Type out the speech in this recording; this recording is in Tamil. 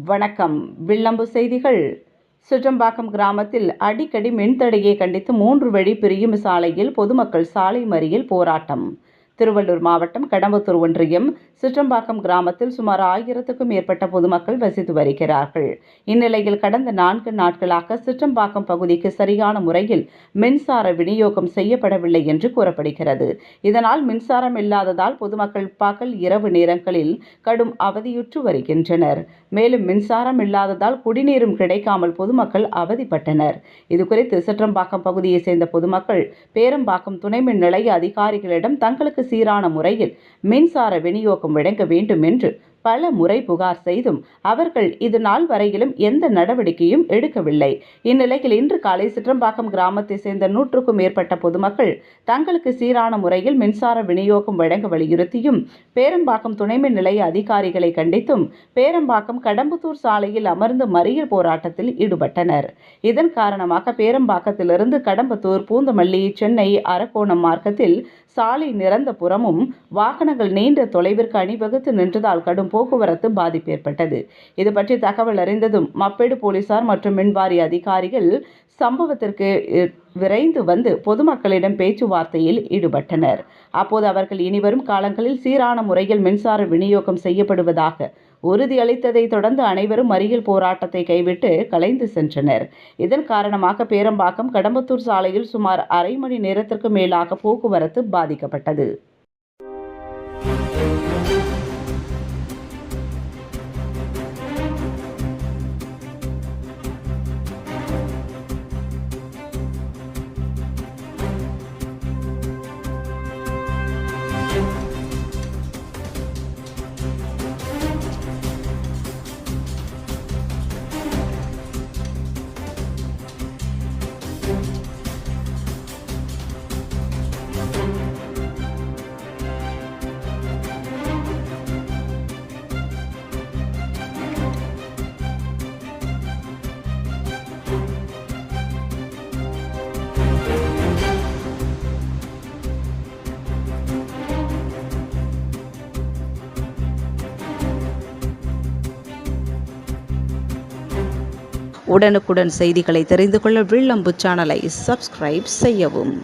வணக்கம். வில்லம்பு செய்திகள். சுற்றம்பாக்கம் கிராமத்தில் அடிக்கடி மின்தடையை கண்டித்து 3 வழி பிரியும் சாலையில் பொதுமக்கள் சாலை மறியல் போராட்டம். திருவள்ளூர் மாவட்டம் கடம்பத்தூர் ஒன்றியம் சுற்றம்பாக்கம் கிராமத்தில் சுமார் 1000க்கும் மேற்பட்ட பொதுமக்கள் வசித்து வருகிறார்கள். இந்நிலையில் கடந்த 4 நாட்களாக சுற்றம்பாக்கம் பகுதிக்கு சரியான முறையில் மின்சார விநியோகம் செய்யப்படவில்லை என்று கூறப்படுகிறது. இதனால் மின்சாரம் இல்லாததால் பொதுமக்கள் பகல் இரவு நேரங்களில் கடும் அவதியுற்று வருகின்றனர். மேலும் மின்சாரம் இல்லாததால் குடிநீரும் கிடைக்காமல் பொதுமக்கள் அவதிப்பட்டனர். இதுகுறித்து சுற்றம்பாக்கம் பகுதியை சேர்ந்த பொதுமக்கள் பேரம்பாக்கம் துணை மின் நிலைய அதிகாரிகளிடம் தங்களுக்கு சீரான முறையில் மின்சார விநியோகம் வழங்க வேண்டும் என்று பல முறை புகார் செய்தும் அவர்கள் இது நாள் வரையிலும் எந்த நடவடிக்கையும் எடுக்கவில்லை. இந்நிலையில் இன்று காலை சிற்றம்பாக்கம் கிராமத்தை சேர்ந்த 100க்கும் மேற்பட்ட பொதுமக்கள் தங்களுக்கு சீரான முறையில் மின்சார விநியோகம் வழங்க வலியுறுத்தியும் பேரம்பாக்கம் துணைமின் நிலைய அதிகாரிகளை கண்டித்தும் பேரம்பாக்கம் கடம்பத்தூர் சாலையில் அமர்ந்து மறியல் போராட்டத்தில் ஈடுபட்டனர். இதன் காரணமாக பேரம்பாக்கத்திலிருந்து கடம்பத்தூர், பூந்தமல்லி, சென்னை, அரக்கோணம் மார்க்கத்தில் சாலை நிரந்த புறமும் வாகனங்கள் நீண்ட தொலைவிற்கு அணிவகுத்து நின்றதால் கடும் போக்குவரத்து பாதிப்பு ஏற்பட்டது. இது பற்றி தகவல் அறிந்ததும் மப்பேடு போலீசார் மற்றும் மின்வாரிய அதிகாரிகள் சம்பவத்திற்கு விரைந்து வந்து பொதுமக்களிடம் பேச்சுவார்த்தையில் ஈடுபட்டனர். அப்போது அவர்கள் இனிவரும் காலங்களில் சீரான முறையில் மின்சார விநியோகம் செய்யப்படுவதாக உறுதியளித்ததை தொடர்ந்து அனைவரும் மறியல் போராட்டத்தை கைவிட்டு கலைந்து சென்றனர். இதன் காரணமாக பேரம்பாக்கம் கடம்பத்தூர் சாலையில் சுமார் அரை மணி நேரத்திற்கு மேலாக போக்குவரத்து பாதிக்கப்பட்டது. உடனுக்குடன் செய்திகளை தெரிந்து கொள்ள வில்லம்பு சேனலை சப்ஸ்கிரைப் செய்யவும்.